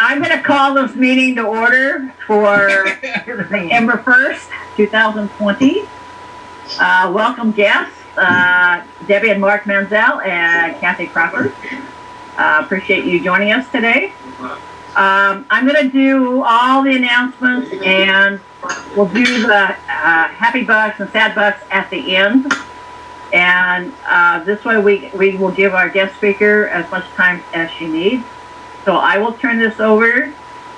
I'm going to call this meeting to order for September 1st, 2020. Welcome guests, Debbie and Mark Manzel and Kathy Crawford. Appreciate you joining us today. I'm going to do all the announcements, and we'll do the happy bucks and sad bucks at the end. And this way we will give our guest speaker as much time as she needs. So I will turn this over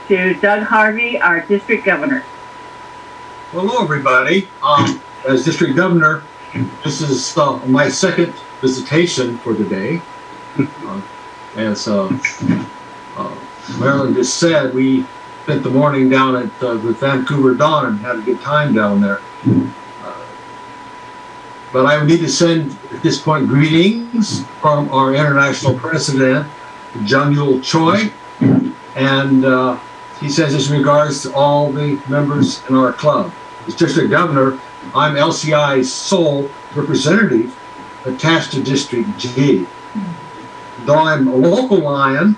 to Doug Harvey, our district governor. Hello, everybody. As district governor, this is my second visitation for the day. As Marilyn just said, we spent the morning down at the Vancouver Dawn and had a good time down there. But I need to send, at this point, greetings from our international president, John Choi, and he says this in regards to all the members in our club. As district governor, I'm LCI's sole representative attached to District G. Though I'm a local Lion,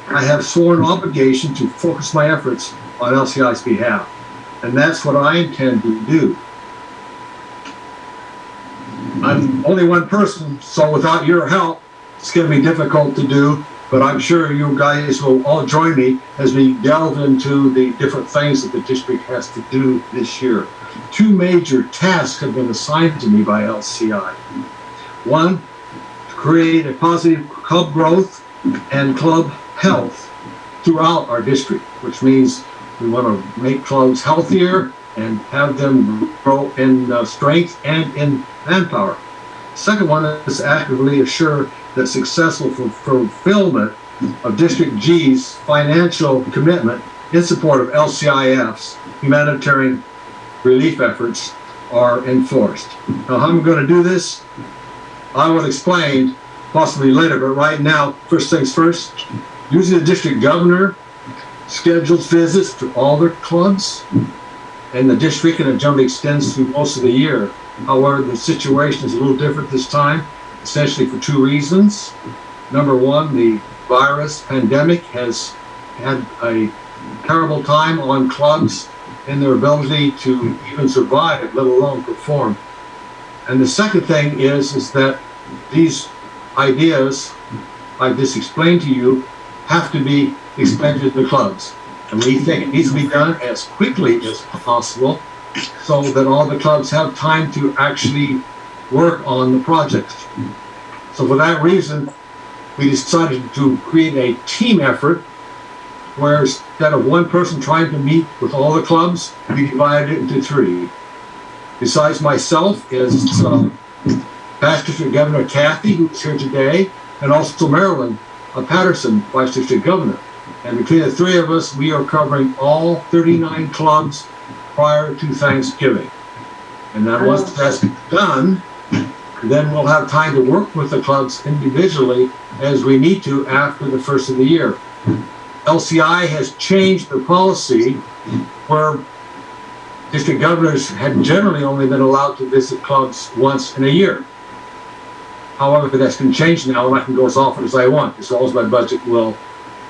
I have sworn obligation to focus my efforts on LCI's behalf, and that's what I intend to do. I'm only one person, so without your help, it's going to be difficult to do, but I'm sure you guys will all join me as we delve into the different things that the district has to do this year. Two major tasks have been assigned to me by LCI. One, to create a positive club growth and club health throughout our district, which means we want to make clubs healthier and have them grow in strength and in manpower. Second one is actively assure the successful fulfillment of District G's financial commitment in support of LCIF's humanitarian relief efforts are enforced. Now, how I'm going to do this, I will explain possibly later, but right now, first things first, usually the district governor schedules visits to all their clubs in the district, and it generally extends through most of the year. However, the situation is a little different this time, essentially for two reasons. Number one, the virus pandemic has had a terrible time on clubs in their ability to even survive, let alone perform. And the second thing is that these ideas I've just explained to you have to be explained to the clubs. And we think it needs to be done as quickly as possible so that all the clubs have time to actually work on the project. So for that reason, we decided to create a team effort where instead of one person trying to meet with all the clubs, we divided it into three. Besides myself is past District Governor Kathy, who's here today, and also Marilyn Patterson, Vice District Governor. And between the three of us, we are covering all 39 clubs prior to Thanksgiving. And then once that's done, then we'll have time to work with the clubs individually as we need to after the first of the year. LCI has changed the policy where district governors had generally only been allowed to visit clubs once in a year. However, that's been changed now, and I can go as often as I want, as long as my budget will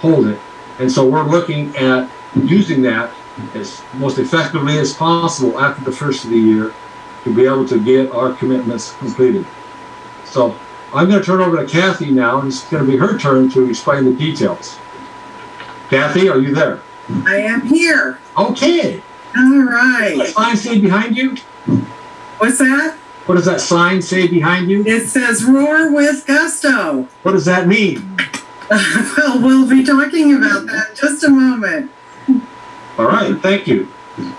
hold it. And so we're looking at using that as most effectively as possible after the first of the year to be able to get our commitments completed. So I'm going to turn over to Kathy now, and it's going to be her turn to explain the details. Kathy, are you there? I am here. Okay. All right. What does that sign say behind you? What's that? What does that sign say behind you? It says roar with gusto. What does that mean? Well, we'll be talking about that in just a moment. All right, thank you.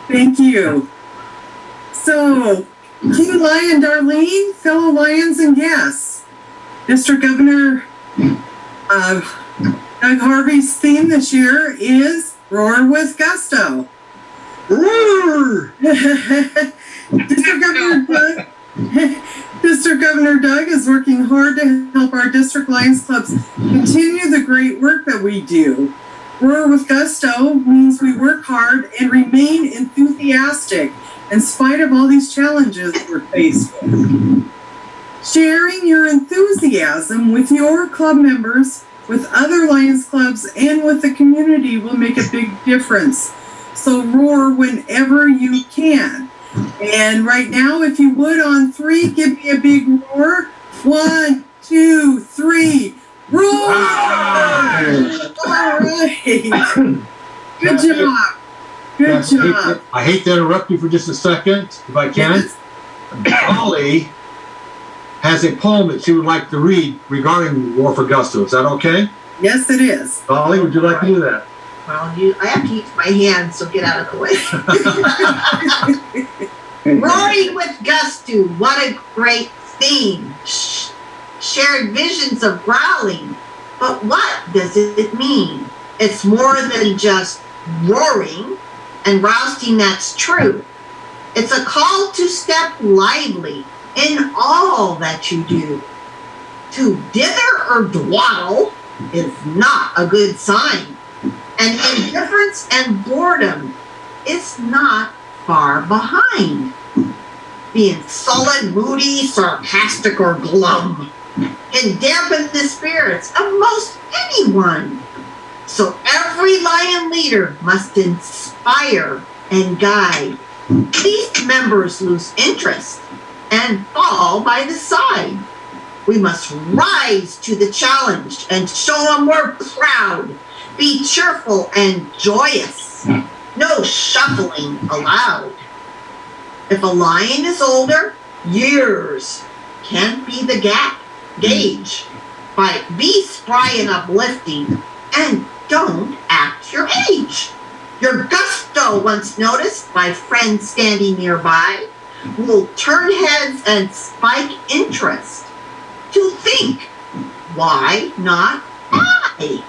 Thank you. So, King Lion Darlene, fellow Lions and guests, District Governor Doug Harvey's theme this year is Roar with Gusto. Roar! District Governor Doug is working hard to help our district Lions clubs continue the great work that we do. Roar with Gusto means we work hard and remain enthusiastic in spite of all these challenges we're faced with. Sharing your enthusiasm with your club members with other Lions clubs and with the community will make a big difference. So roar whenever you can. And right now, if you would, on 3, give me a big roar. 1, 2, 3, roar! All right. Good job. Good job. I hate to interrupt you for just a second, if I can. Yes. Dolly has a poem that she would like to read regarding War for Gusto. Is that okay? Yes, it is. Dolly, would you like to do that? Well, I have to use my hands, so get out of the way. Roaring with gusto, what a great theme. Shared visions of growling. But what does it mean? It's more than just roaring and rousting, that's true. It's a call to step lively in all that you do. To dither or dwaddle is not a good sign. And indifference and boredom is not far behind. Being sullen, moody, sarcastic, or glum can dampen the spirits of most anyone. So every lion leader must inspire and guide. These members lose interest and fall by the side. We must rise to the challenge and show them we're proud. Be cheerful and joyous. No shuffling allowed. If a lion is older, years can't be the gauge. Be spry and uplifting, and don't act your age. Your gusto, once noticed by friends standing nearby, will turn heads and spike interest. To think, why not I?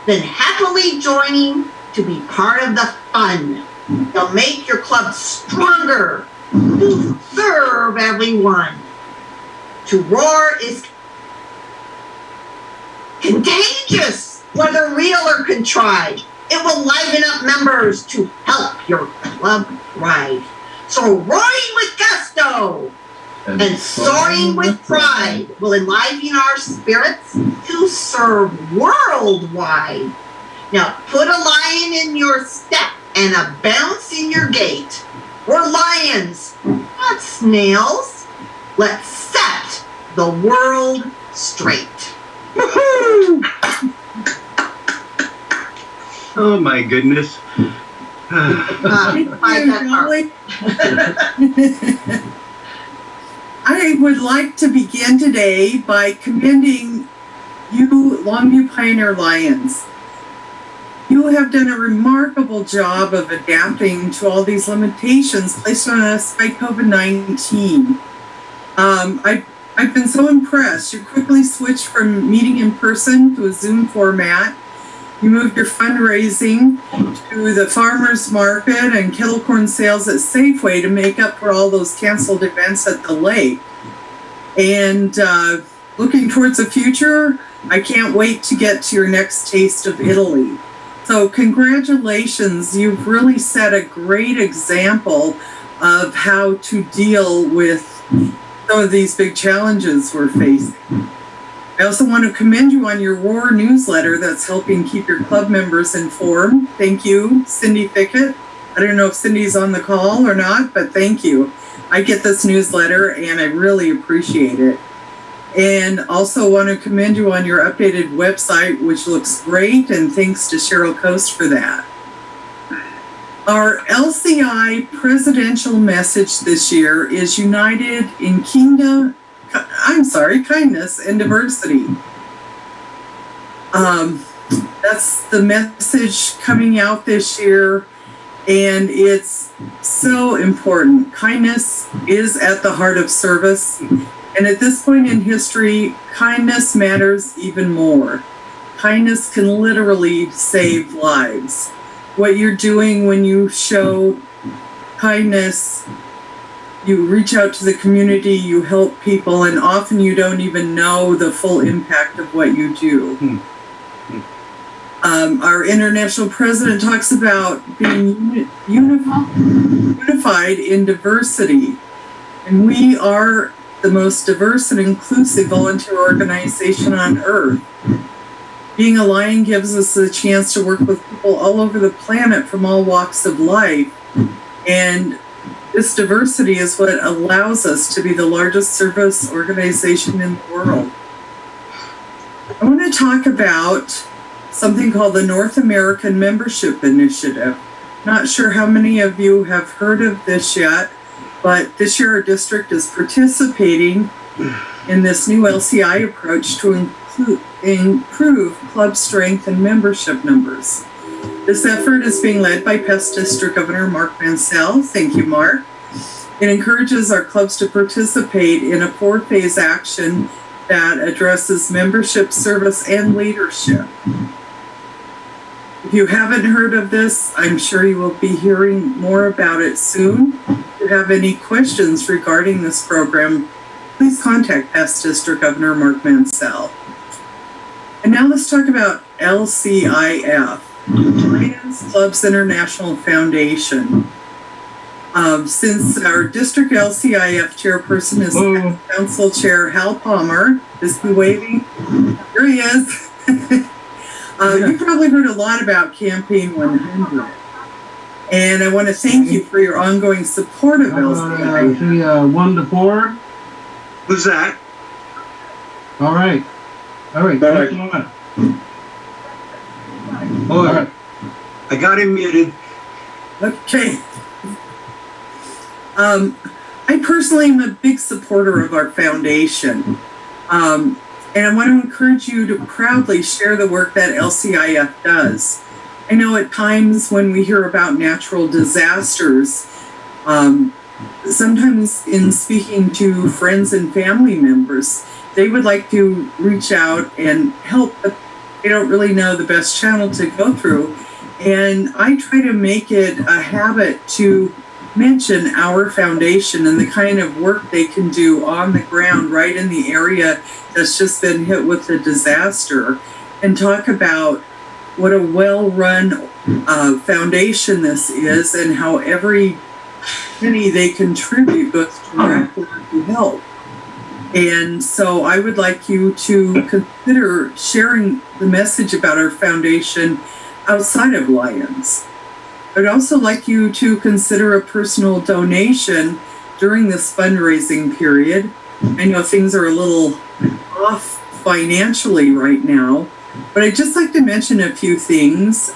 Then happily joining to be part of the fun. They'll make your club stronger, to serve everyone. To roar is contagious, whether real or contrived. It will liven up members to help your club thrive. So roaring with gusto and soaring with pride will enliven our spirits to serve worldwide. Now put a lion in your step and a bounce in your gait. We're lions, not snails. Let's set the world straight. Woohoo! Oh my goodness. I would like to begin today by commending you, Longview Pioneer Lions. You have done a remarkable job of adapting to all these limitations placed on us by COVID-19. I've been so impressed. You quickly switched from meeting in person to a Zoom format. You moved your fundraising to the farmers market and kettle corn sales at Safeway to make up for all those canceled events at the lake. And looking towards the future, I can't wait to get to your next taste of Italy. So congratulations, you've really set a great example of how to deal with some of these big challenges we're facing. I also want to commend you on your Roar newsletter that's helping keep your club members informed. Thank you, Cindy Fickett. I don't know if Cindy's on the call or not, but thank you. I get this newsletter and I really appreciate it. And also want to commend you on your updated website, which looks great, and thanks to Cheryl Coast for that. Our LCI presidential message this year is united in kindness and diversity. That's the message coming out this year, and it's so important. Kindness is at the heart of service, and at this point in history, kindness matters even more. Kindness can literally save lives. What you're doing when you show kindness, you reach out to the community, you help people, and often you don't even know the full impact of what you do. Our international president talks about being unified in diversity, and we are the most diverse and inclusive volunteer organization on earth. Being a Lion gives us a chance to work with people all over the planet from all walks of life. And this diversity is what allows us to be the largest service organization in the world. I want to talk about something called the North American Membership Initiative. Not sure how many of you have heard of this yet, but this year our district is participating in this new LCI approach to improve club strength and membership numbers. This effort is being led by Pest District Governor Mark Mansell. Thank you, Mark. It encourages our clubs to participate in a 4-phase action that addresses membership, service, and leadership. If you haven't heard of this, I'm sure you will be hearing more about it soon. If you have any questions regarding this program, please contact Pest District Governor Mark Mansell. And now let's talk about LCIF, Lions Clubs International Foundation. Since our district LCIF chairperson is Council Chair Hal Palmer, is he waving? There he is. You probably heard a lot about Campaign 100. And I want to thank you for your ongoing support of LCIF. 1 to 4. Who's that? All right. Thanks a lot. All right. I got him muted. Okay. I personally am a big supporter of our foundation. And I want to encourage you to proudly share the work that LCIF does. I know at times when we hear about natural disasters, sometimes in speaking to friends and family members, they would like to reach out and help, but they don't really know the best channel to go through. And I try to make it a habit to mention our foundation and the kind of work they can do on the ground right in the area that's just been hit with a disaster, and talk about what a well-run foundation this is and how every penny they contribute goes directly to help. And so I would like you to consider sharing the message about our foundation outside of Lions. I'd also like you to consider a personal donation during this fundraising period. I know things are a little off financially right now, but I'd just like to mention a few things.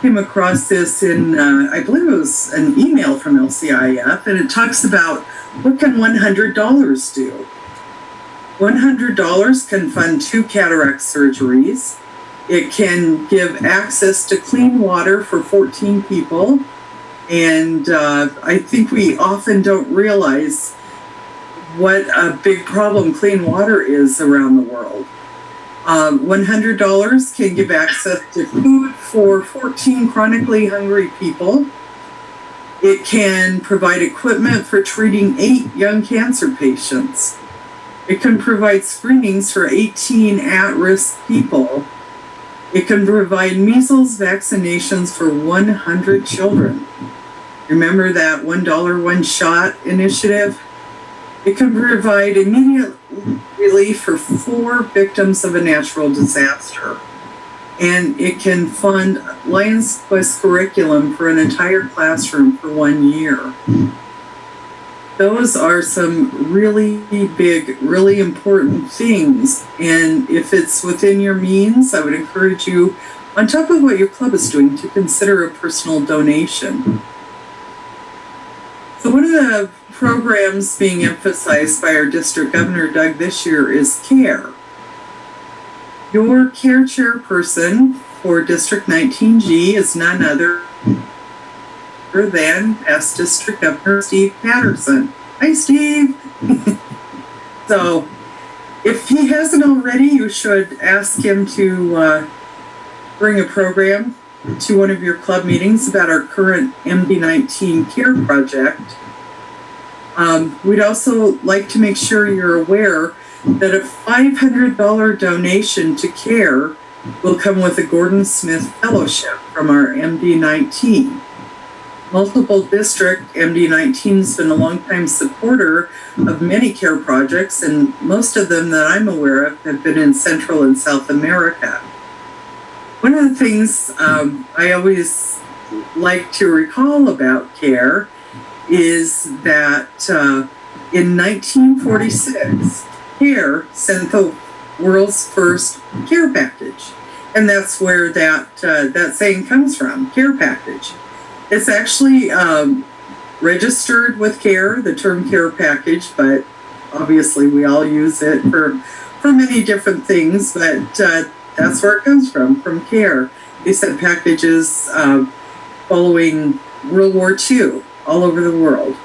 Came across this in, I believe it was an email from LCIF, and it talks about what can $100 do? $100 can fund 2 cataract surgeries. It can give access to clean water for 14 people. And I think we often don't realize what a big problem clean water is around the world. $100 can give access to food for 14 chronically hungry people. It can provide equipment for treating 8 young cancer patients. It can provide screenings for 18 at-risk people. It can provide measles vaccinations for 100 children. Remember that $1 one shot initiative? It can provide immediate relief for 4 victims of a natural disaster. And it can fund Lions Quest curriculum for an entire classroom for 1 year. Those are some really big, really important things. And if it's within your means, I would encourage you, on top of what your club is doing, to consider a personal donation. So one of the programs being emphasized by our district governor, Doug, this year is CARE. Your CARE chairperson for District 19G is none other than past District Governor Steve Patterson. Hi, Steve. So if he hasn't already, you should ask him to bring a program to one of your club meetings about our current MD19 CARE project. We'd also like to make sure you're aware that a $500 donation to CARE will come with a Gordon Smith Fellowship from our MD19. Multiple district MD19 has been a longtime supporter of many CARE projects, and most of them that I'm aware of have been in Central and South America. One of the things I always like to recall about CARE is that in 1946, CARE sent the world's first care package. And that's where that saying comes from, care package. It's actually registered with CARE, the term care package, but obviously we all use it for many different things, but that's where it comes from CARE. They sent packages following World War II all over the world.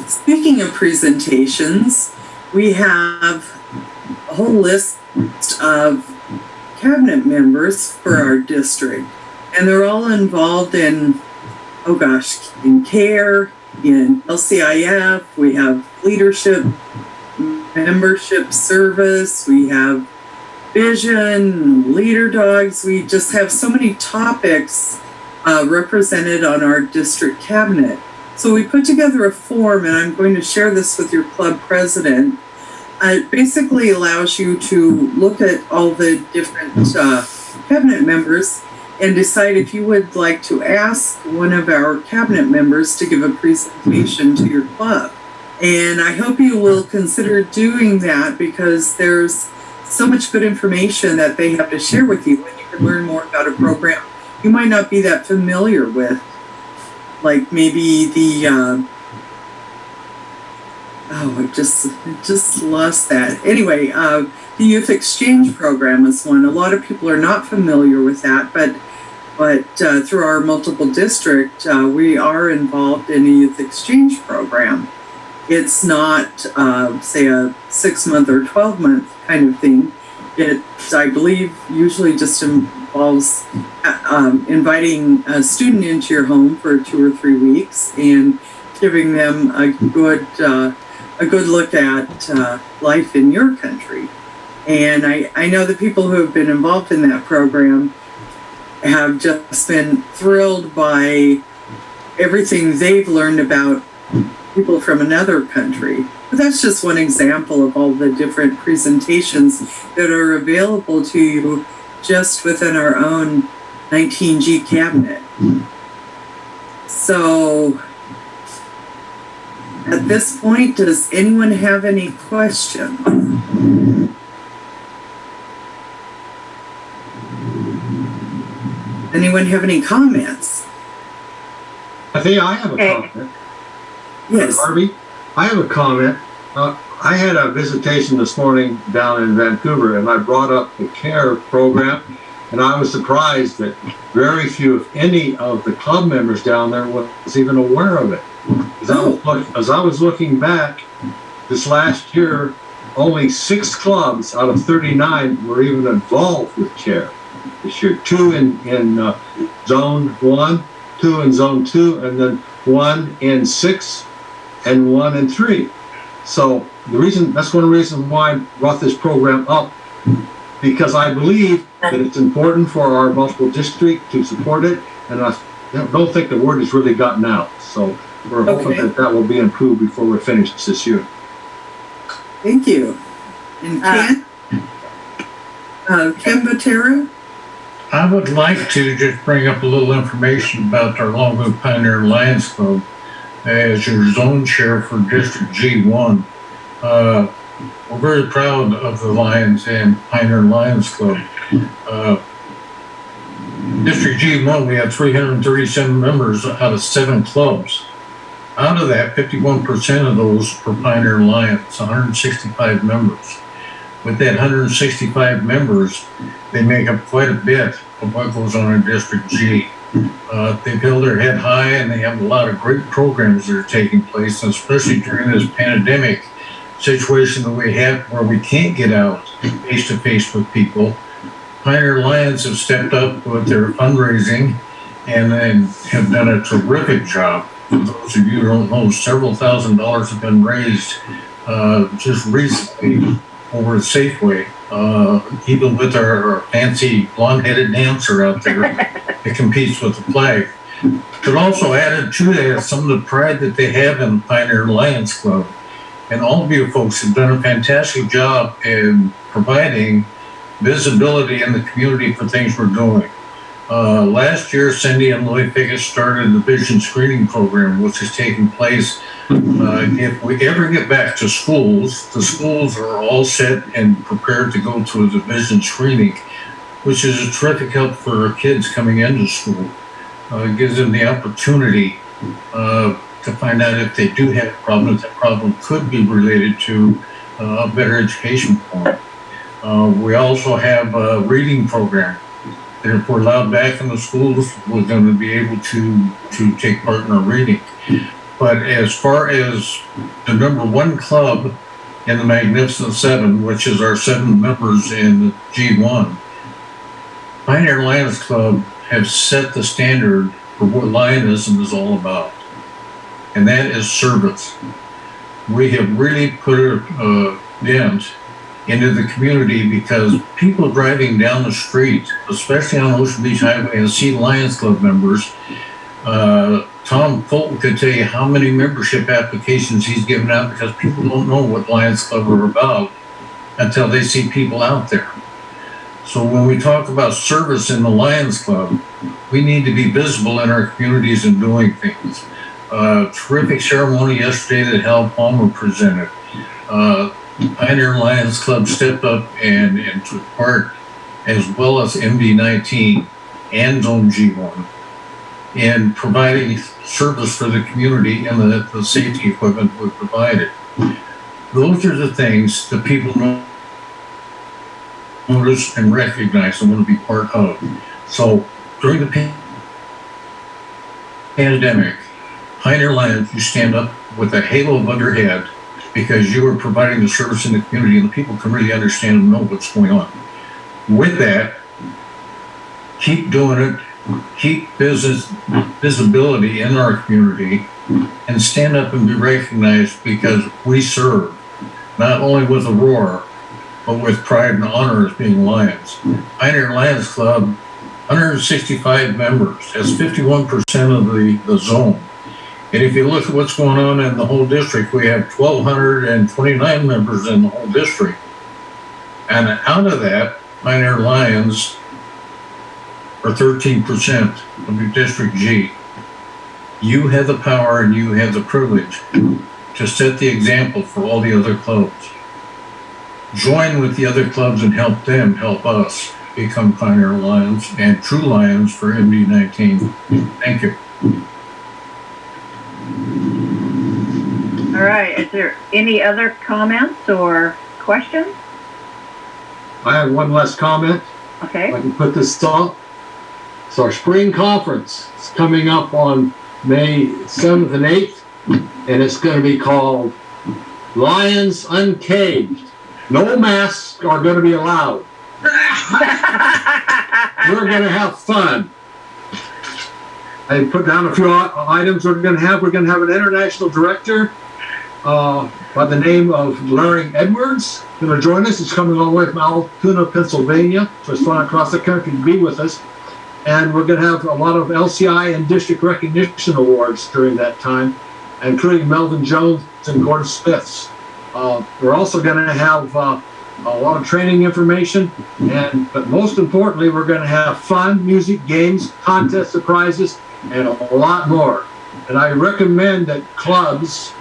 Speaking of presentations, we have a whole list of cabinet members for our district, and they're all involved in, in CARE, in LCIF, we have leadership, membership service, we have vision, leader dogs. We just have so many topics represented on our district cabinet. So we put together a form, and I'm going to share this with your club president. It basically allows you to look at all the different cabinet members and decide if you would like to ask one of our cabinet members to give a presentation to your club. And I hope you will consider doing that, because there's so much good information that they have to share with you, and you can learn more about a program you might not be that familiar with. Like maybe the, I just lost that. Anyway, the Youth Exchange Program is one. A lot of people are not familiar with that, but through our multiple district, we are involved in a Youth Exchange Program. It's not, say, a 6-month or 12-month kind of thing. It, I believe, usually just involves inviting a student into your home for 2 or 3 weeks and giving them a good look at life in your country. And I know the people who have been involved in that program have just been thrilled by everything they've learned about people from another country. But that's just one example of all the different presentations that are available to you just within our own 19G cabinet. So at this point, does anyone have any questions? Anyone have any comments? I think I have a comment. Yes. Harvey, I have a comment. I had a visitation this morning down in Vancouver, and I brought up the CARE program, and I was surprised that very few, if any, of the club members down there was even aware of it. As I was looking back this last year, only 6 clubs out of 39 were even involved with CARE this year. 2 in Zone 1, 2 in Zone 2, and then 1 in 6 and 1 in 3. So that's one reason why I brought this program up, because I believe that it's important for our multiple district to support it, and I don't think the word has really gotten out. So we're hoping that will be improved before we're finished this year. Thank you. And Ken Botero? I would like to just bring up a little information about our Longview Pioneer Lions Club as your zone chair for District G1. We're very proud of the Lions and Pioneer Lions Club. District G1, we have 337 members out of 7 clubs. Out of that, 51% of those were Pioneer Lions, 165 members. With that 165 members, they make up quite a bit of what goes on in District G. They've held their head high, and they have a lot of great programs that are taking place, and especially during this pandemic situation that we have where we can't get out face-to-face with people. Pioneer Lions have stepped up with their fundraising and then have done a terrific job. For those of you who don't know, several $1,000s have been raised just recently over at Safeway, even with our fancy blonde-headed dancer out there that competes with the flag. But also added to that some of the pride that they have in Pioneer Lions Club. And all of you folks have done a fantastic job in providing visibility in the community for things we're doing. Last year, Cindy and Lloyd started the vision screening program, which is taking place. If we ever get back to schools, the schools are all set and prepared to go to the vision screening, which is a terrific help for our kids coming into school. It gives them the opportunity to find out if they do have a problem, if that problem could be related to a better education for them. We also have a reading program. And if we're allowed back in the schools, we're going to be able to take part in our reading. But as far as the number one club in the Magnificent Seven, which is our 7 members in G1, Pioneer Lions Club have set the standard for what Lionism is all about. And that is service. We have really put a dent into the community because people driving down the street, especially on Ocean Beach Highway, and see Lions Club members. Tom Fulton could tell you how many membership applications he's given out because people don't know what Lions Club are about until they see people out there. So when we talk about service in the Lions Club, we need to be visible in our communities and doing things. Terrific ceremony yesterday that Hal Palmer presented. Pioneer Lions Club stepped up and took part, as well as MD19 and Zone G1, in providing service for the community and the safety equipment we provided. Those are the things that people notice and recognize and want to be part of. So during the pandemic, Pioneer Lions, you stand up with a halo above your head because you are providing the service in the community and the people can really understand and know what's going on. With that, keep doing it, keep visibility in our community, and stand up and be recognized because we serve, not only with a roar, but with pride and honor as being Lions. Pioneer Lions Club, 165 members, that's 51% of the zone. And if you look at what's going on in the whole district, we have 1,229 members in the whole district. And out of that, Pioneer Lions are 13% of the District G. You have the power and you have the privilege to set the example for all the other clubs. Join with the other clubs and help them help us become Pioneer Lions and true Lions for MD19. Thank you. All right, is there any other comments or questions? I have one last comment. Okay. If I can put this up. So our spring conference is coming up on May 7th and 8th, and it's going to be called Lions Uncaged. No masks are going to be allowed. We're going to have fun. I put down a few items we're going to have. We're going to have an international director by the name of Larry Edwards going to join us. He's coming all the way from Altoona, Pennsylvania. So he's flying across the country to be with us. And we're going to have a lot of LCI and district recognition awards during that time, including Melvin Jones and Gordon Smith's. We're also going to have a lot of training information, but most importantly, we're going to have fun, music, games, contest surprises, and a lot more. And I recommend that clubs,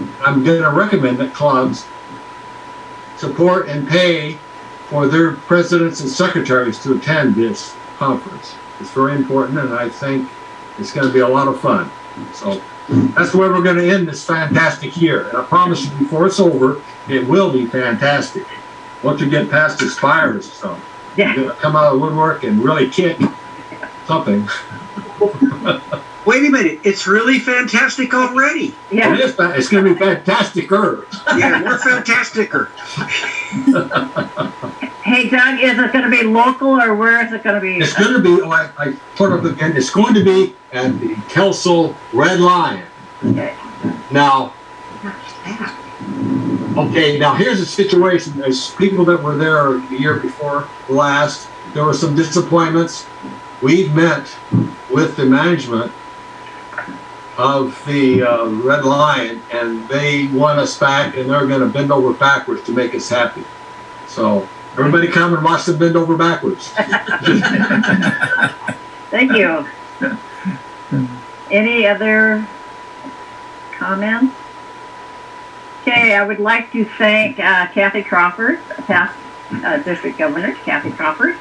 support and pay for their presidents and secretaries to attend this conference. It's very important, and I think it's going to be a lot of fun. So that's where we're going to end this fantastic year. And I promise you, before it's over, it will be fantastic. Once you get past expired stuff, you're going to come out of the woodwork and really kick something. Wait a minute, it's really fantastic already. Yeah. It is, it's going to be fantastic-er. Yeah, we're fantastic-er. Hey, Doug, is it going to be local or where is it going to be? It's going to be, I put up again, it's going to be at the Kelso Red Lion. Okay. Now, here's the situation. As people that were there the year before last, there were some disappointments. We've met with the management of the Red Lion, and they want us back, and they're going to bend over backwards to make us happy. So Everybody come and watch them bend over backwards. Thank you. Any other comments? Okay, I would like to thank Kathy Crawford, past District Governor Kathy Crawford,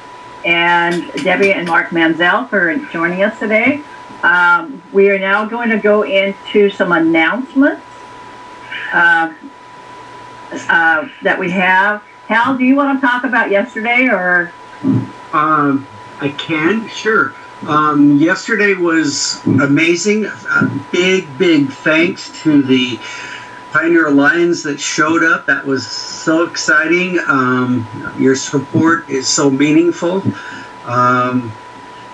and Debbie and Mark Manziel for joining us today. We are now going to go into some announcements that we have. Hal, do you want to talk about yesterday or? I can, sure. Yesterday was amazing. Big thanks to the Pioneer Lions that showed up. That was so exciting. Your support is so meaningful.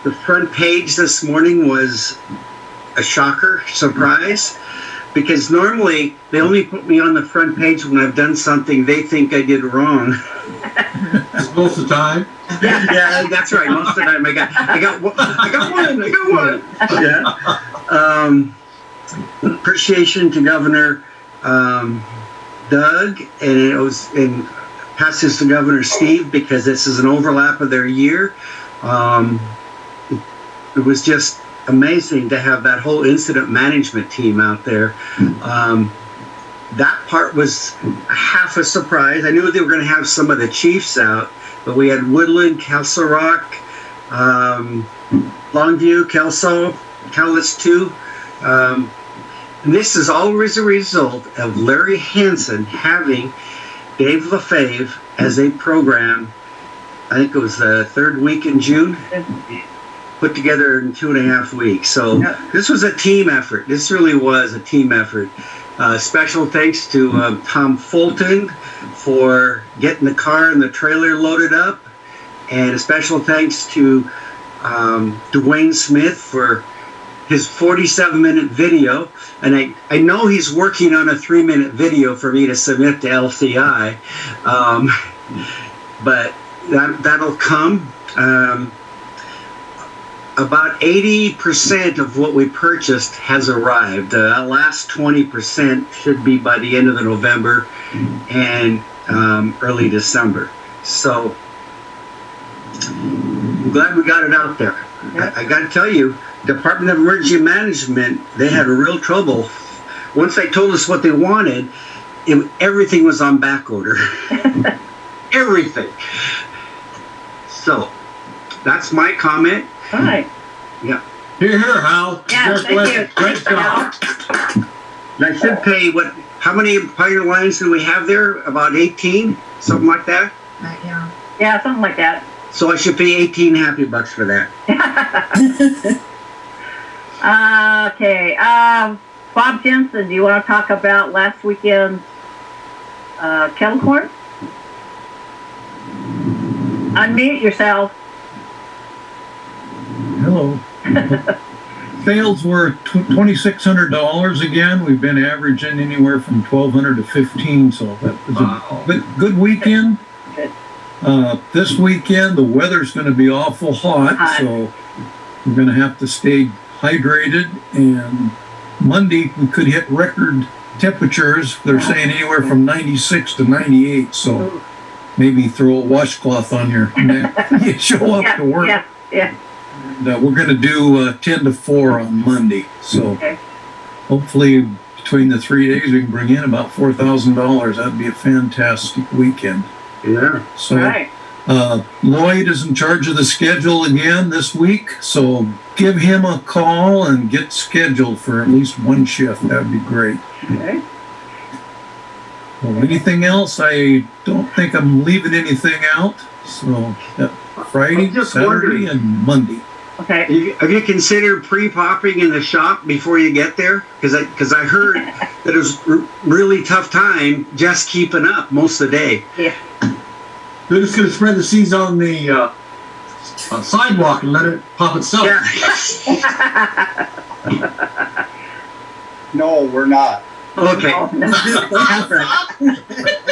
The front page this morning was a shocker, surprise, because normally they only put me on the front page when I've done something they think I did wrong. Most of the time. Yeah, that's right. Most of the time I got one. Yeah. Appreciation to Governor Doug, and it was passes to Governor Steve, because this is an overlap of their year. It was just amazing to have that whole incident management team out there. That part was half a surprise. I knew they were going to have some of the chiefs out, but we had Woodland, Castle Rock, Longview, Kelso, Cowlitz 2. And this is always a result of Larry Hansen having Dave LaFave as a program. I think it was the third week in June, put together in 2.5 weeks. So this was a team effort. This really was a team effort. Special thanks to Tom Fulton for getting the car and the trailer loaded up. And a special thanks to Dwayne Smith for his 47-minute video. And I know he's working on a 3-minute video for me to submit to LCI. But that'll come. About 80% of what we purchased has arrived. Last 20% should be by the end of November and early December. So I'm glad we got it out there. I got to tell you, Department of Emergency Management, they had a real trouble. Once they told us what they wanted, everything was on back order. Everything. So that's my comment. All right. Yeah. Here, Hal. Yeah, thank you. Great job. And I should pay how many Pioneer Lions do we have there? About 18? Something like that? Yeah, something like that. So I should pay 18 happy bucks for that. Okay. Bob Jensen, do you want to talk about last weekend's kettle corn? Unmute yourself. Hello. Sales were $2,600 again. We've been averaging anywhere from $1,200 to $1,500, so that was a good weekend. Good. This weekend, the weather's going to be awful hot, so we're going to have to stay hydrated. And Monday, we could hit record temperatures. They're saying anywhere from 96 to 98, so maybe throw a washcloth on your neck. You show up to work. Yeah. And we're going to do 10 to 4 on Monday. So hopefully between the 3 days we can bring in about $4,000. That'd be a fantastic weekend. Yeah. So Lloyd is in charge of the schedule again this week. So give him a call and get scheduled for at least one shift. That'd be great. Okay. Well, anything else? I don't think I'm leaving anything out. So Friday, Saturday, and Monday. Okay. Have you considered pre-popping in the shop before you get there? Because I heard that it was really tough time just keeping up most of the day. Yeah. They're just going to spread the seeds on the sidewalk and let it pop itself. Yeah. No, we're not. Okay. Oh, no.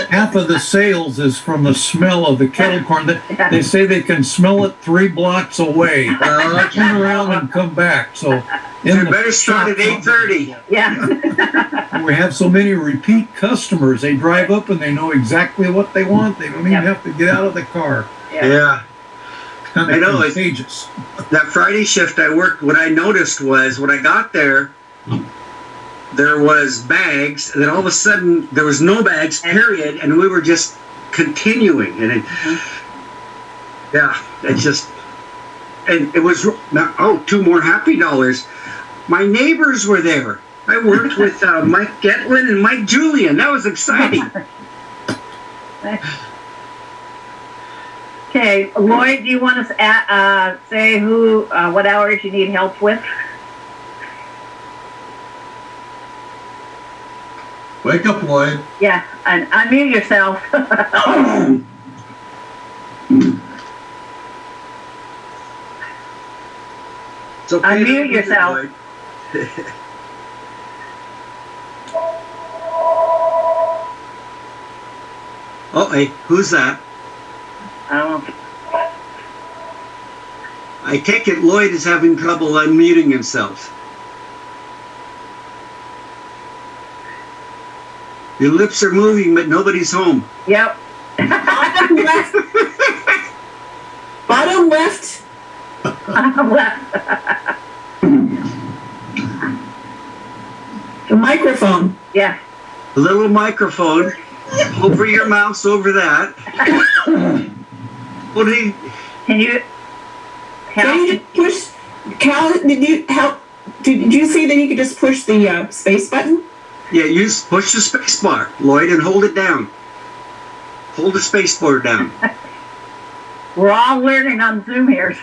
Half of the sales is from the smell of the kettle corn. They say they can smell it 3 blocks away. Turn around and come back. So You better start at 8:30. Yeah. we have so many repeat customers. They drive up and they know exactly what they want. They don't even have to get out of the car. Yeah. Kind I of know, it's- contagious. That Friday shift I worked, what I noticed was when I got there, there was bags, and then all of a sudden there was no bags, period, and we were just continuing. And it, it just, and it was, oh, 2 more Happy Dollars. My neighbors were there. I worked with Mike Getlin and Mike Julian. That was exciting. Okay, Lloyd, do you want to say what hours you need help with? Wake up, Lloyd. Yeah, and unmute yourself. It's okay to Unmute do yourself. it, Lloyd. Oh, hey, who's that? Oh, I take it Lloyd is having trouble unmuting himself. Your lips are moving, but nobody's home. yep. Bottom left. Bottom left. The microphone. Yeah. A little microphone over your mouse, over that. What do you? Can you Can you just push? Cal, did you help? Did you see that you could just push the space button? Yeah, push the space bar, Lloyd, and hold it down. Hold the space bar down. We're all learning on Zoom here.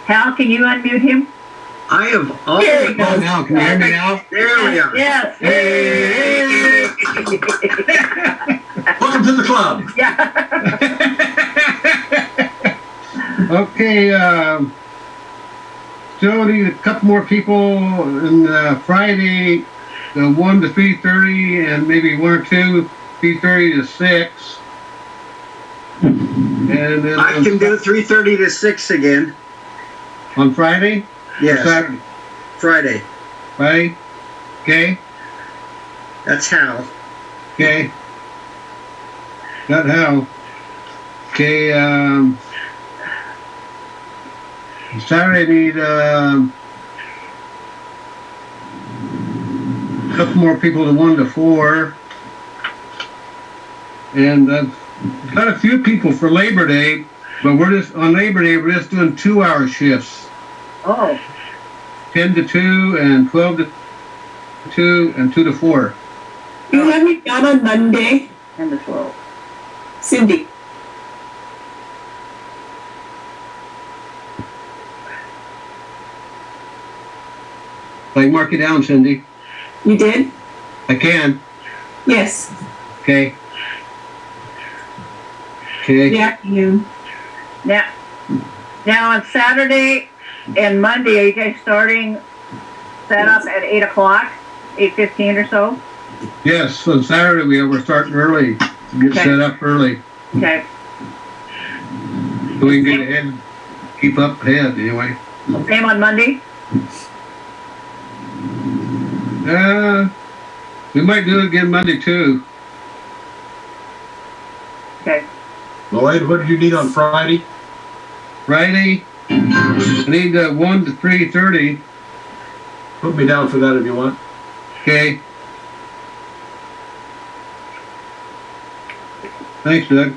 Hal, can you unmute him? I have all. There we go. Oh, now, can you hear me now? There we are. Yes. Welcome to the club. Yeah. Okay, still need a couple more people on Friday, 1 to 3:30, and maybe 1 or 2, 3:30 to 6. And then I can do 3:30 to 6 again. on Friday? Yes, Saturday? Friday. Friday? Okay, That's Hal. okay. Got how? Okay, Saturday need a couple more people to 1 to 4. And got a few people for Labor Day, but on Labor Day, we're just doing 2-hour shifts. Oh, 10 to 2 and 12 to 2 and 2 to 4. You have me down on Monday, 10 to 12. Cindy. I can mark it down, Cindy. You did? I can. Yes. Okay. Okay. Yeah, you. Now on Saturday and Monday, are you guys starting set up at 8 o'clock, 8:15 or so? Yes, on Saturday we're starting early. Get Okay. set up early. Okay. So we can get ahead, keep up ahead anyway. Same on Monday? We might do it again Monday too. Okay. Lloyd, what did you need on Friday? Friday, I need 1 to 3:30. Put me down for that if you want. Okay. Thanks, Doug.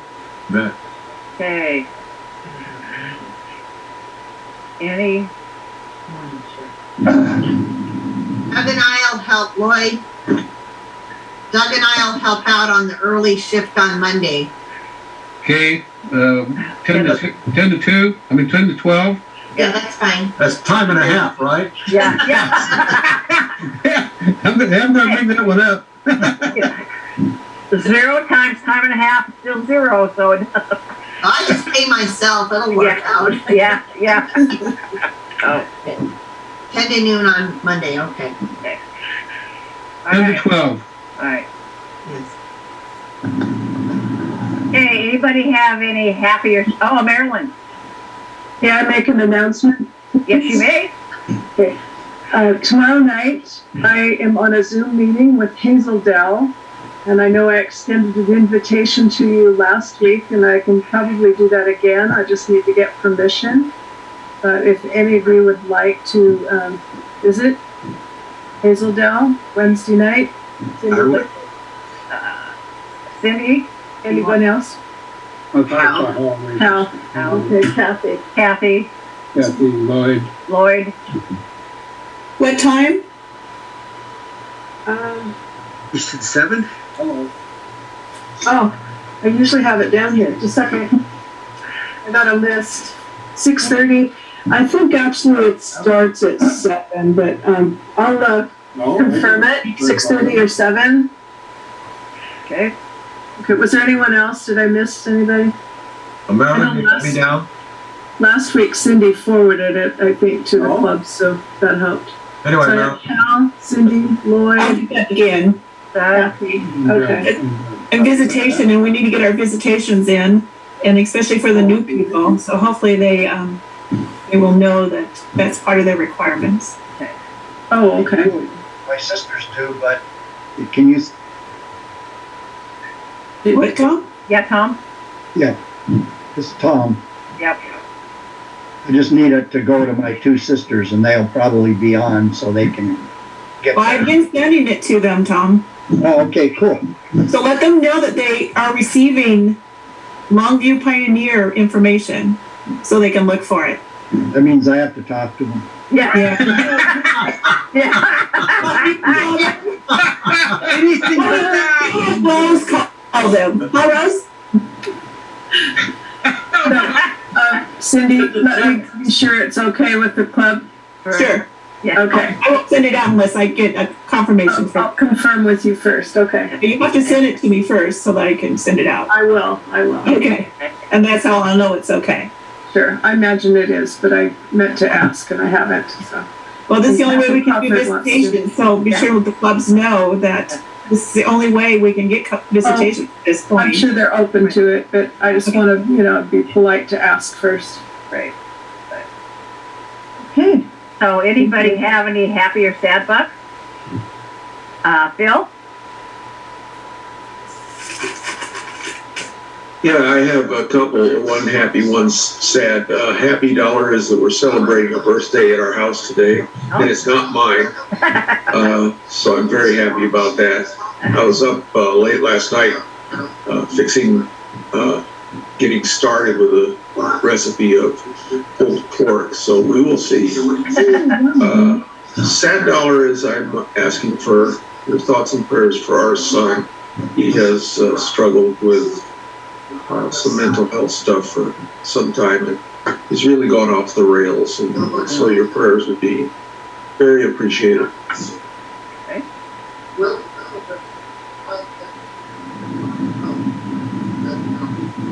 Bet. Okay. Any? Doug and I'll help Lloyd. Doug and I'll help out on the early shift on Monday. Okay. 10 to 2. I mean 10 to 12. Yeah, that's fine. That's time and a half, right? Yeah, yeah. I'm gonna bring that one up. 0 times time and a half is still 0, so it I just pay myself. It'll work out. yeah, yeah. Oh, 10 to noon on Monday, okay. all 10 to right, 12. all right. Yes. Hey, anybody have any happier, oh, Marilyn, May I make an announcement? yes, you may. Okay. Tomorrow night, I am on a Zoom meeting with Hazel Dell, and I know I extended an invitation to you last week, and I can probably do that again. I just need to get permission. But if any of you would like to visit Hazel Dell Wednesday night, I would. Cindy, anyone else? Hal. Okay, Kathy. Kathy, Lloyd. Lloyd, What time? You said 7? Oh, I usually have it down here. Just a second. I got a list. 6:30. I think actually it starts at 7, but I'll confirm it. 6:30 or 7. okay. Okay. Was there anyone else? Did I miss anybody? Marilyn, you got me down? Last week Cindy forwarded it, I think, to the club, so that helped. Anyway, So Marilyn, Cal, Cindy, I'll Lloyd, do that again. Kathy. Okay. And visitation, and we need to get our visitations in, and especially for the new people. So hopefully they will know that that's part of their requirements. Oh, okay. My sisters do, but can you? What, Tom? Yeah, Tom? Yeah, this is Tom. Yep. I just need it to go to my two sisters, and they'll probably be on, so they can get. Well, I've been sending it to them, Tom. Oh, okay, cool. So let them know that they are receiving Longview Pioneer information, so they can look for it. That means I have to talk to them. Yeah. Yeah. Anything but that. Rose call them. Hi, Rose. Cindy, let me be sure it's okay with the club. Sure. Yeah. Okay. I won't send it out unless I get a confirmation I'll from. confirm with you first. Okay. You have to send it to me first so that I can send it out. I will. Okay. And that's how I'll know it's okay. Sure. I imagine it is, but I meant to ask and I haven't, so. Well, this is the only way we can do visitation, so be sure the clubs know that this is the only way we can get visitation at this point. I'm sure they're open to it, but I just want to, be polite to ask first. Right. Okay. So anybody have any happy or sad bucks? Phil? Yeah, I have a couple, one happy, one sad. Happy dollar is that we're celebrating a birthday at our house today, and it's not mine. So I'm very happy about that. I was up late last night fixing, getting started with a recipe of pulled pork, so we will see. Sad dollar is I'm asking for your thoughts and prayers for our son. He has struggled with some mental health stuff for some time, and he's really gone off the rails, and so your prayers would be very appreciated. Okay.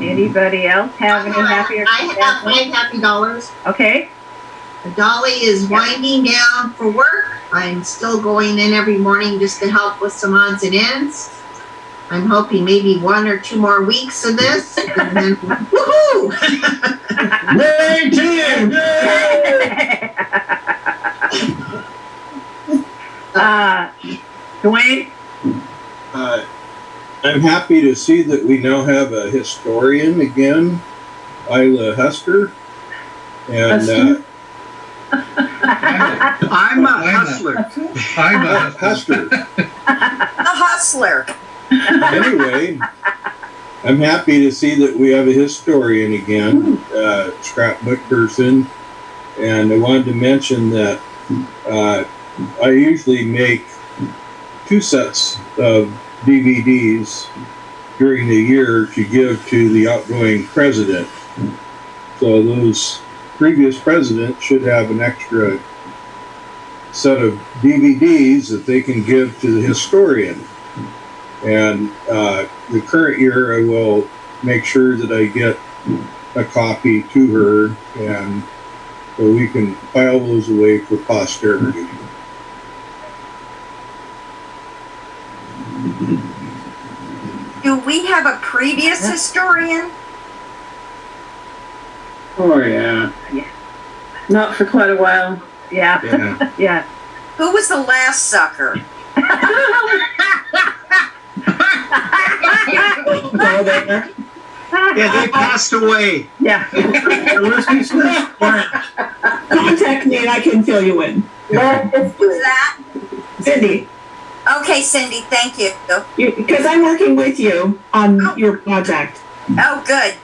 Anybody else have any happy or I sad have bucks? 5 happy dollars. Okay. Dolly is winding down for work. I'm still going in every morning just to help with some odds and ends. I'm hoping maybe 1 or 2 more weeks of this, and then woohoo! Yay, team! Dwayne? I'm happy to see that we now have a historian again, Isla Husker. And I'm a hustler. I'm a Husker. A hustler. Anyway, I'm happy to see that we have a historian again, scrapbook person. And I wanted to mention that I usually make 2 sets of DVDs during the year to give to the outgoing president. So those previous presidents should have an extra set of DVDs that they can give to the historian. And the current year, I will make sure that I get a copy to her, and so we can file those away for posterity. Do we have a previous historian? Oh, yeah. Not for quite a while. Yeah. Yeah. Yeah. Who was the last sucker? Go there. Yeah, they passed away. Yeah. Contact me and I can fill you in. Who's that? Cindy, Okay, Cindy, thank you. because I'm working with you on your project. Oh, good.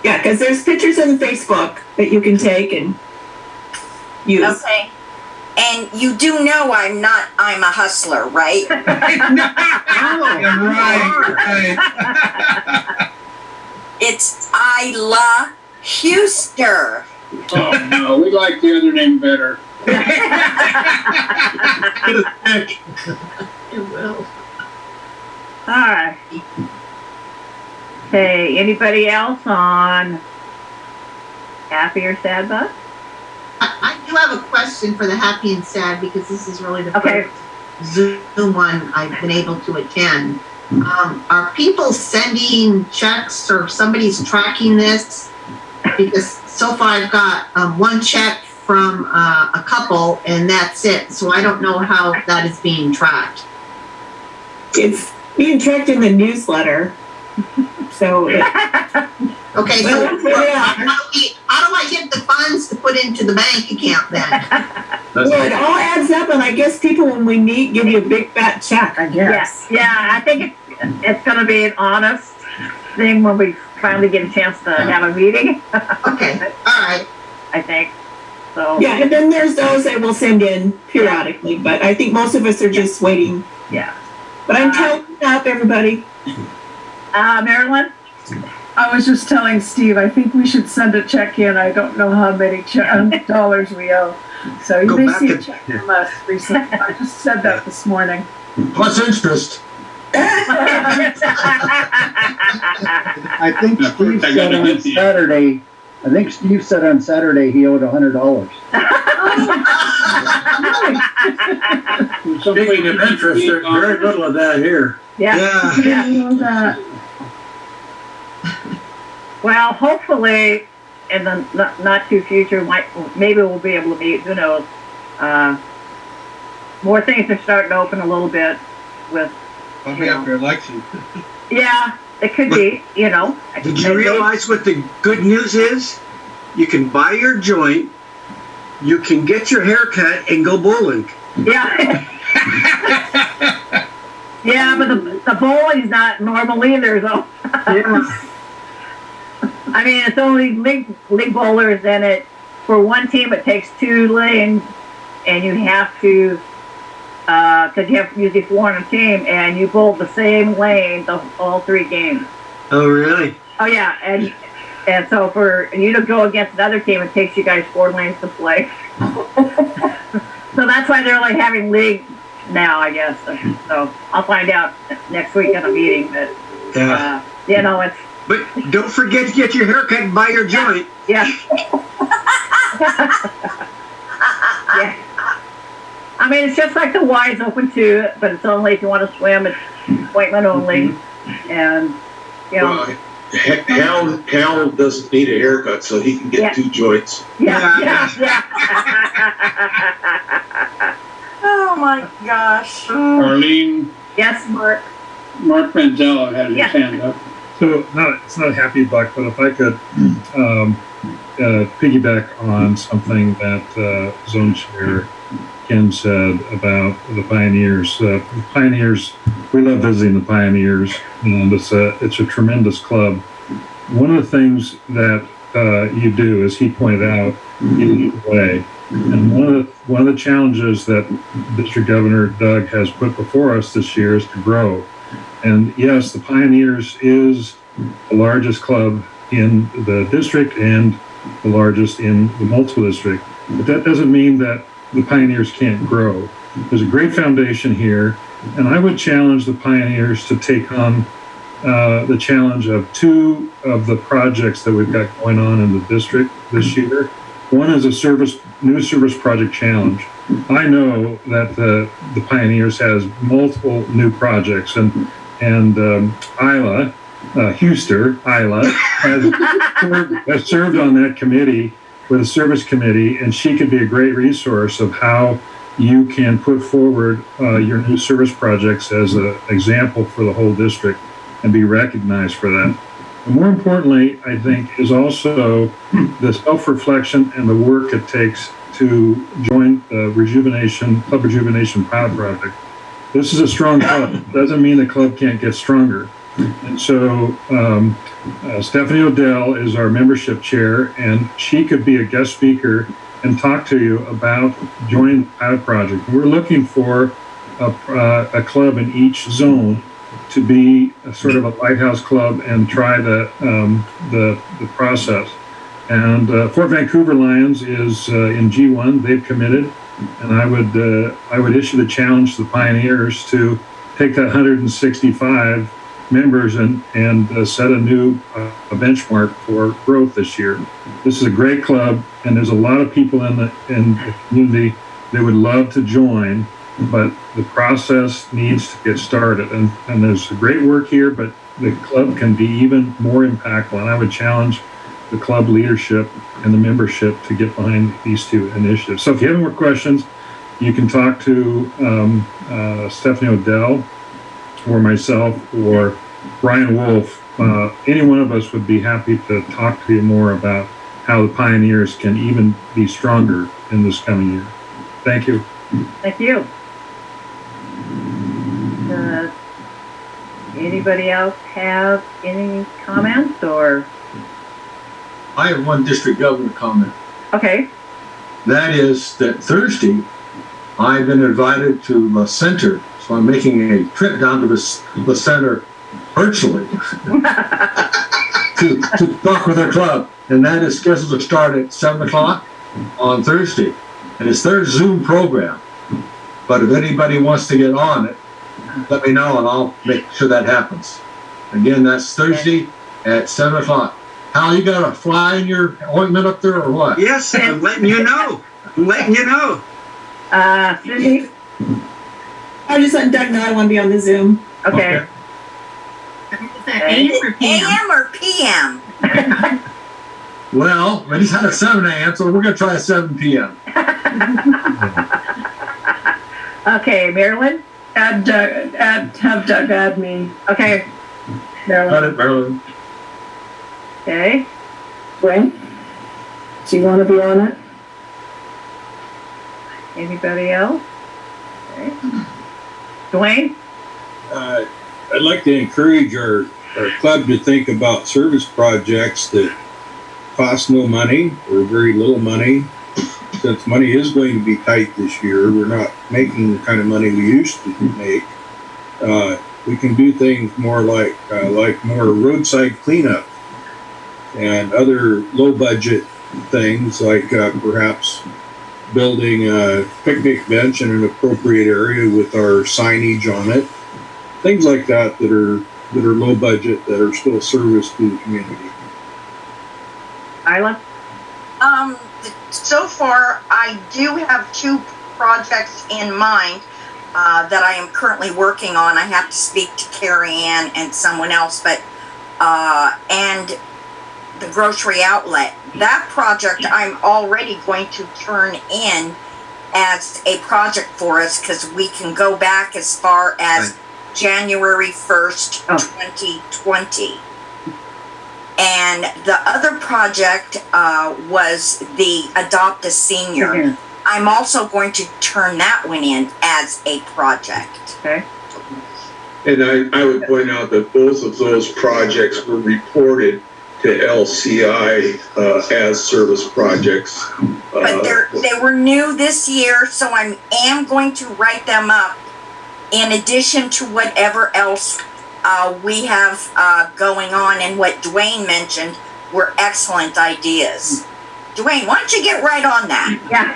Yeah, because there's pictures on Facebook that you can take and use. Okay. And you do know I'm a hustler, right? Right. It's Isla Huster. Oh, no, we like the other name better. All right. Okay, anybody else on happy or sad bus? I do have a question for the happy and sad because this is really the Okay. first Zoom one I've been able to attend. Are people sending checks or somebody's tracking this? Because so far I've got one check from a couple and that's it. So I don't know how that is being tracked. It's being tracked in the newsletter. So, Okay, so Well, here they are. how do I get the funds to put into the bank account then? well, it all adds up, and I guess people, when we meet, give you a big fat check, I guess. Yes. Yeah, I think it's going to be an honest thing when we finally get a chance to have a meeting. Okay, all right. I think. So. Yeah, and then there's those that will send in periodically, but I think most of us are just waiting. Yeah. But I'm telling up, everybody. Marilyn? I was just telling Steve, I think we should send a check in. I don't know how many dollars we owe. So you Go may back see a and- check from us recently. I just said that this morning. Plus interest. I think Steve I said gotta on get the- Saturday, he owed $100. Speaking of interest, there's very little of that here. Yeah. Yeah. I know that. Well, hopefully, in the not too future, maybe we'll be able to meet. Who knows? More things are starting to open a little bit. With Probably after election. yeah, it could be. You know. Did you realize what the good news is? You can buy your joint, you can get your hair cut, and go bowling. Yeah. Yeah, but the bowling's not normal either, so. Yeah. I mean, it's only league bowlers, and for one team it takes 2 lanes, and you have to, because you have usually 4 on a team, and you bowl the same lane all 3 games. Oh, really? Oh yeah, and so for you to go against another team, it takes you guys 4 lanes to play. So that's why they're like having league now, I guess. So I'll find out next week at a meeting, but Yeah. you know, it's. But don't forget to get your hair cut and buy your joint. Yeah. Yeah. I mean, it's just like the Y's open too, but it's only if you want to swim. It's appointment only, and you know. Well, Hal doesn't need a haircut, so he can get Yeah. 2 joints. Yeah. Oh my gosh. Arlene, Yes, Mark. Mark Manzella had his Yeah. hand up. So it's not a happy buck, but if I could piggyback on something that Zone Chair Kim said about the Pioneers. The Pioneers, we love visiting the Pioneers, and it's a tremendous club. One of the things that you do, as he pointed out, you lead the way. And one of the challenges that District Governor Doug has put before us this year is to grow. And yes, the Pioneers is the largest club in the district and the largest in the multiple district. But that doesn't mean that the Pioneers can't grow. There's a great foundation here, and I would challenge the Pioneers to take on the challenge of 2 of the projects that we've got going on in the district this year. One is a new service project challenge. I know that the Pioneers has multiple new projects, and Isla Huster has served on that committee with a service committee, and she could be a great resource of how you can put forward your new service projects as an example for the whole district and be recognized for that. And more importantly, I think, is also the self-reflection and the work it takes to join the Club Rejuvenation Pilot Project. This is a strong club. Doesn't mean the club can't get stronger. And so Stephanie Odell is our membership chair, and she could be a guest speaker and talk to you about joining the pilot project. We're looking for a club in each zone to be a sort of a lighthouse club and try the process. And Fort Vancouver Lions is in G1. They've committed, and I would issue the challenge to the Pioneers to take that 165 members and set a new benchmark for growth this year. This is a great club, and there's a lot of people in the community that would love to join, but the process needs to get started. And there's great work here, but the club can be even more impactful. And I would challenge the club leadership and the membership to get behind these two initiatives. So if you have any more questions, you can talk to Stephanie Odell or myself or Brian Wolf. Any one of us would be happy to talk to you more about how the Pioneers can even be stronger in this coming year. Thank you. Thank you. Anybody else have any comments or? I have one district governor comment. Okay. That is that Thursday, I've been invited to the center, so I'm making a trip down to the center virtually to talk with our club, and that is scheduled to start at 7 o'clock on Thursday, and it's their Zoom program. But if anybody wants to get on it, let me know, and I'll make sure that happens. Again, that's Thursday at 7 o'clock. Hal, you got a fly in your ointment up there or what? Yes, I'm letting you know. Cindy? I just letting Doug know I want to be on the Zoom. Okay. AM or PM? Well, we just had a 7 a.m., so we're going to try a 7 p.m. Okay, Marilyn? Have Doug add me. Okay. Marilyn. Okay. Dwayne? Do you want to be on it? Anybody else? Okay. Dwayne? I'd like to encourage our club to think about service projects that cost no money or very little money. Since money is going to be tight this year, we're not making the kind of money we used to make. We can do things more like more roadside cleanup and other low budget things like perhaps building a picnic bench in an appropriate area with our signage on it. Things like that that are low budget, that are still service to the community. Isla? So far, I do have 2 projects in mind that I am currently working on. I have to speak to Carrie Ann and someone else, but and the grocery outlet. That project I'm already going to turn in as a project for us because we can go back as far as January 1st, 2020. And the other project was the Adopt a Senior. Mhm. I'm also going to turn that one in as a project. Okay. And I would point out that both of those projects were reported to LCI as service projects. But they were new this year, so I am going to write them up in addition to whatever else we have going on. And what Dwayne mentioned were excellent ideas. Dwayne, why don't you get right on that? Yeah.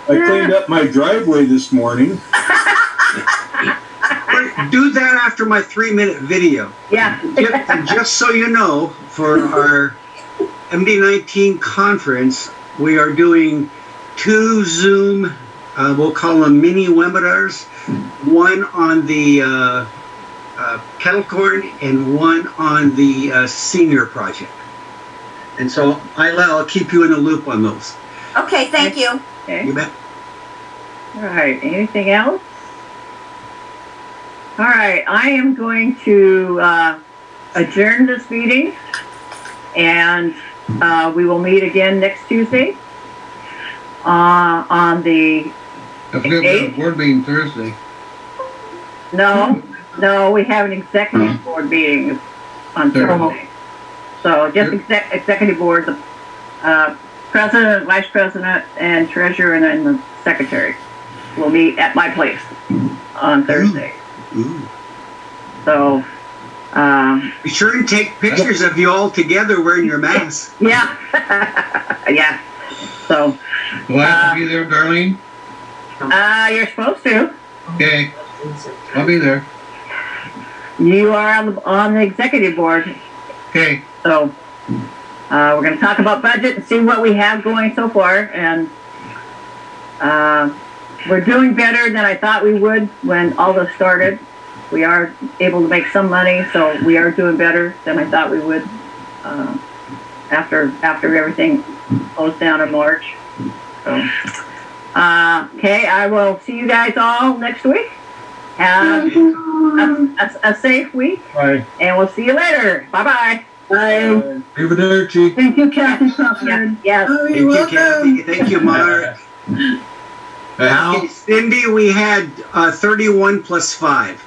I cleaned up my driveway this morning. Do that after my 3-minute video. Yeah. And just so you know, for our MD19 conference, we are doing 2 Zoom, we'll call them mini webinars, one on the kettle corn and one on the senior project. And so I'll keep you in the loop on those. Okay, thank you. Okay. You bet. All right, anything else? All right, I am going to adjourn this meeting, and we will meet again next Tuesday on the I forget we have a board meeting Thursday. No, we have an executive board meeting on Thursday. So just executive board, the president, vice president, and treasurer, and then the secretary will meet at my place on Thursday. Ooh. So, be sure and take pictures of you all together wearing your masks. Yeah. Yeah. So. Will I have to be there, Darlene? You're supposed to. Okay. I'll be there. You are on the executive board. Okay. So, we're going to talk about budget and see what we have going so far. And we're doing better than I thought we would when all this started. We are able to make some money, so we are doing better than I thought we would after everything closed down in March. So, okay, I will see you guys all next week. Have a safe week. Bye. And we'll see you later. Bye-bye. Bye. Arrivederci. Thank you, Kathy Crawford. Yes. Oh, Thank you're you, welcome. Kathy. Thank you, Mark. Al? Okay, Cindy, we had 31 plus 5.